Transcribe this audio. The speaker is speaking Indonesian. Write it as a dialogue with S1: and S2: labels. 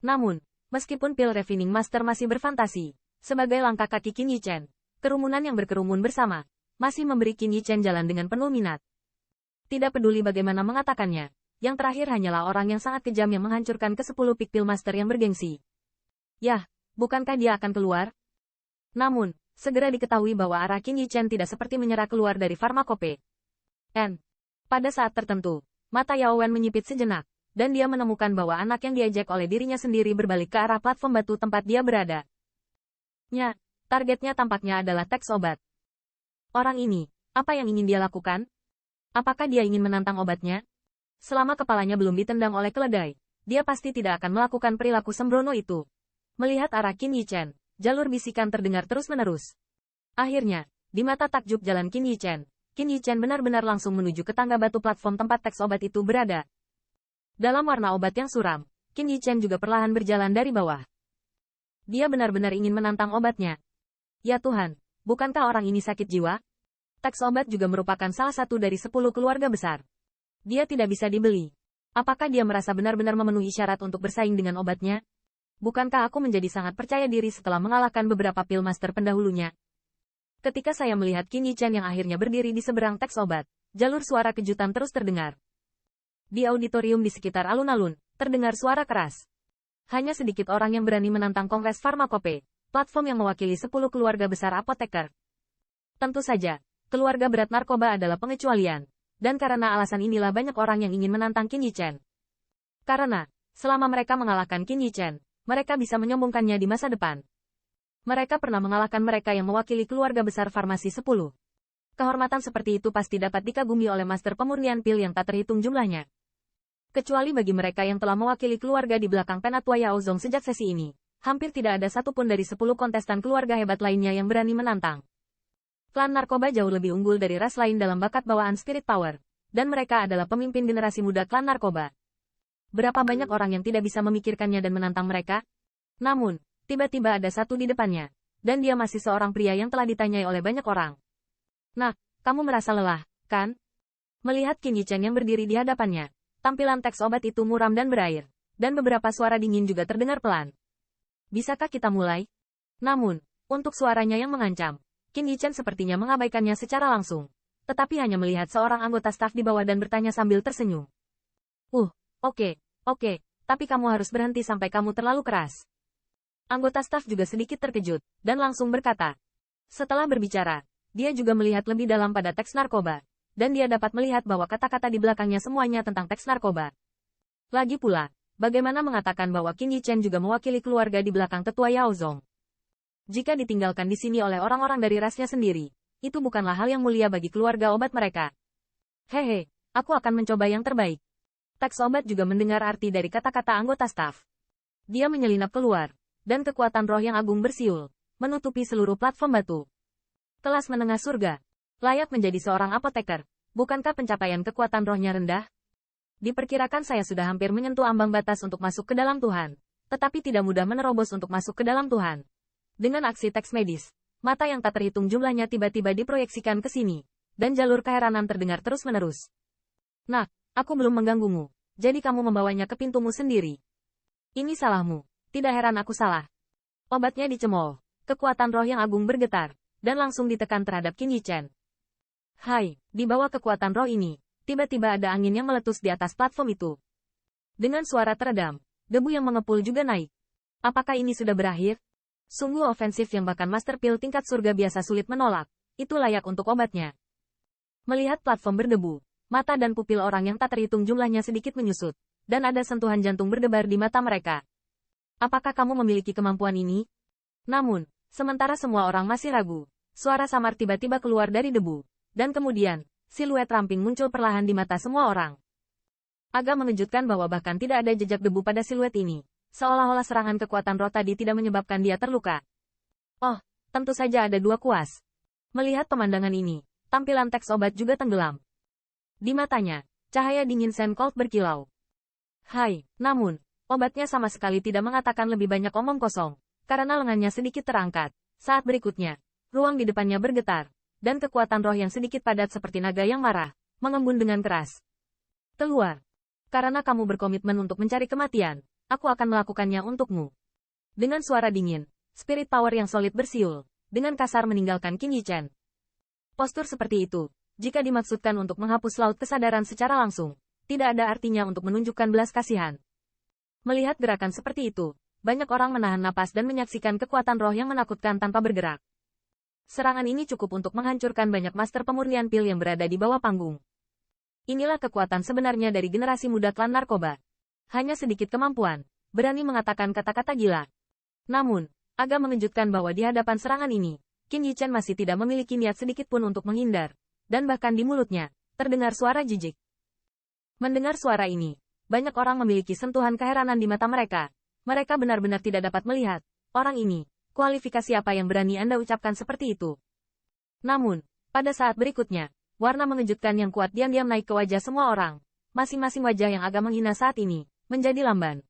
S1: Namun, meskipun pil Refining Master masih berfantasi, sebagai langkah kaki Qin Yichen, kerumunan yang berkerumun bersama, masih memberi Qin Yichen jalan dengan penuh minat. Tidak peduli bagaimana mengatakannya, yang terakhir hanyalah orang yang sangat kejam yang menghancurkan ke-10 Peak Pil Master yang bergengsi. Yah, bukankah dia akan keluar? Namun, segera diketahui bahwa arah Qin Yichen tidak seperti menyerah keluar dari Pharmacope. Pada saat tertentu, mata Yao Wen menyipit sejenak, dan dia menemukan bahwa anak yang diejek oleh dirinya sendiri berbalik ke arah platform batu tempat dia berada. Targetnya tampaknya adalah teks obat. Orang ini, apa yang ingin dia lakukan? Apakah dia ingin menantang obatnya? Selama kepalanya belum ditendang oleh keledai, dia pasti tidak akan melakukan perilaku sembrono itu. Melihat arah Qin Yichen, jalur bisikan terdengar terus-menerus. Akhirnya, di mata takjub jalan Qin Yichen benar-benar langsung menuju ke tangga batu platform tempat teks obat itu berada. Dalam warna obat yang suram, Qin Yichen juga perlahan berjalan dari bawah. Dia benar-benar ingin menantang obatnya. Ya Tuhan, bukankah orang ini sakit jiwa? Teks obat juga merupakan salah satu dari 10 keluarga besar. Dia tidak bisa dibeli. Apakah dia merasa benar-benar memenuhi syarat untuk bersaing dengan obatnya? Bukankah aku menjadi sangat percaya diri setelah mengalahkan beberapa pil master pendahulunya? Ketika saya melihat Qin Yichen yang akhirnya berdiri di seberang teks obat, jalur suara kejutan terus terdengar. Di auditorium di sekitar alun-alun, terdengar suara keras. Hanya sedikit orang yang berani menantang Kongres Pharmacope, platform yang mewakili 10 keluarga besar apoteker. Tentu saja, keluarga berat narkoba adalah pengecualian, dan karena alasan inilah banyak orang yang ingin menantang Qin Yichen. Karena, selama mereka mengalahkan Qin Yichen, mereka bisa menyombongkannya di masa depan. Mereka pernah mengalahkan mereka yang mewakili keluarga besar farmasi 10. Kehormatan seperti itu pasti dapat dikagumi oleh master pemurnian pil yang tak terhitung jumlahnya. Kecuali bagi mereka yang telah mewakili keluarga di belakang Penatua Yao Zong sejak sesi ini, hampir tidak ada satupun dari 10 kontestan keluarga hebat lainnya yang berani menantang. Klan narkoba jauh lebih unggul dari ras lain dalam bakat bawaan spirit power, dan mereka adalah pemimpin generasi muda klan narkoba. Berapa banyak orang yang tidak bisa memikirkannya dan menantang mereka? Namun, tiba-tiba ada satu di depannya, dan dia masih seorang pria yang telah ditanyai oleh banyak orang. Nah, kamu merasa lelah, kan? Melihat Qin Yichen yang berdiri di hadapannya, tampilan teks obat itu muram dan berair, dan beberapa suara dingin juga terdengar pelan. Bisakah kita mulai? Namun, untuk suaranya yang mengancam, Qin Yichen sepertinya mengabaikannya secara langsung, tetapi hanya melihat seorang anggota staf di bawah dan bertanya sambil tersenyum. Oke, tapi kamu harus berhenti sampai kamu terlalu keras. Anggota staf juga sedikit terkejut, dan langsung berkata. Setelah berbicara, dia juga melihat lebih dalam pada teks narkoba, dan dia dapat melihat bahwa kata-kata di belakangnya semuanya tentang teks narkoba. Lagi pula, bagaimana mengatakan bahwa Qin Yichen juga mewakili keluarga di belakang tetua Yao Zong? Jika ditinggalkan di sini oleh orang-orang dari rasnya sendiri, itu bukanlah hal yang mulia bagi keluarga obat mereka. Hehe, aku akan mencoba yang terbaik. Teks obat juga mendengar arti dari kata-kata anggota staf. Dia menyelinap keluar, dan kekuatan roh yang agung bersiul, menutupi seluruh platform batu. Kelas menengah surga, layak menjadi seorang apoteker, bukankah pencapaian kekuatan rohnya rendah? Diperkirakan saya sudah hampir menyentuh ambang batas untuk masuk ke dalam Tuhan, tetapi tidak mudah menerobos untuk masuk ke dalam Tuhan. Dengan aksi teks medis, mata yang tak terhitung jumlahnya tiba-tiba diproyeksikan ke sini, dan jalur keheranan terdengar terus-menerus. Nah, aku belum mengganggumu, jadi kamu membawanya ke pintumu sendiri. Ini salahmu, tidak heran aku salah. Obatnya dicemooh, kekuatan roh yang agung bergetar, dan langsung ditekan terhadap Qin Yichen. Hai, di bawah kekuatan roh ini, tiba-tiba ada angin yang meletus di atas platform itu. Dengan suara teredam, debu yang mengepul juga naik. Apakah ini sudah berakhir? Sungguh ofensif yang bahkan master pil tingkat surga biasa sulit menolak, itu layak untuk obatnya. Melihat platform berdebu, mata dan pupil orang yang tak terhitung jumlahnya sedikit menyusut, dan ada sentuhan jantung berdebar di mata mereka. Apakah kamu memiliki kemampuan ini? Namun, sementara semua orang masih ragu, suara samar tiba-tiba keluar dari debu, dan kemudian, siluet ramping muncul perlahan di mata semua orang. Agak mengejutkan bahwa bahkan tidak ada jejak debu pada siluet ini, seolah-olah serangan kekuatan roh tadi tidak menyebabkan dia terluka. Oh, tentu saja ada dua kuas. Melihat pemandangan ini, tampilan teks obat juga tenggelam. Di matanya, cahaya dingin Sen Cold berkilau. Hai, namun, obatnya sama sekali tidak mengatakan lebih banyak omong kosong, karena lengannya sedikit terangkat. Saat berikutnya, ruang di depannya bergetar, dan kekuatan roh yang sedikit padat seperti naga yang marah, mengembun dengan keras. Keluar. Karena kamu berkomitmen untuk mencari kematian, Aku akan melakukannya untukmu. Dengan suara dingin, spirit power yang solid bersiul, dengan kasar meninggalkan Qin Yichen. Postur seperti itu, jika dimaksudkan untuk menghapus laut kesadaran secara langsung, tidak ada artinya untuk menunjukkan belas kasihan. Melihat gerakan seperti itu, banyak orang menahan napas dan menyaksikan kekuatan roh yang menakutkan tanpa bergerak. Serangan ini cukup untuk menghancurkan banyak master pemurnian pil yang berada di bawah panggung. Inilah kekuatan sebenarnya dari generasi muda klan narkoba. Hanya sedikit kemampuan, berani mengatakan kata-kata gila. Namun, agak mengejutkan bahwa di hadapan serangan ini, Qin Yichen masih tidak memiliki niat sedikit pun untuk menghindar, dan bahkan di mulutnya, terdengar suara jijik. Mendengar suara ini, banyak orang memiliki sentuhan keheranan di mata mereka. Mereka benar-benar tidak dapat melihat, orang ini, kualifikasi apa yang berani Anda ucapkan seperti itu. Namun, pada saat berikutnya, warna mengejutkan yang kuat diam-diam naik ke wajah semua orang. Masing-masing wajah yang agak menghina saat ini, menjadi lamban.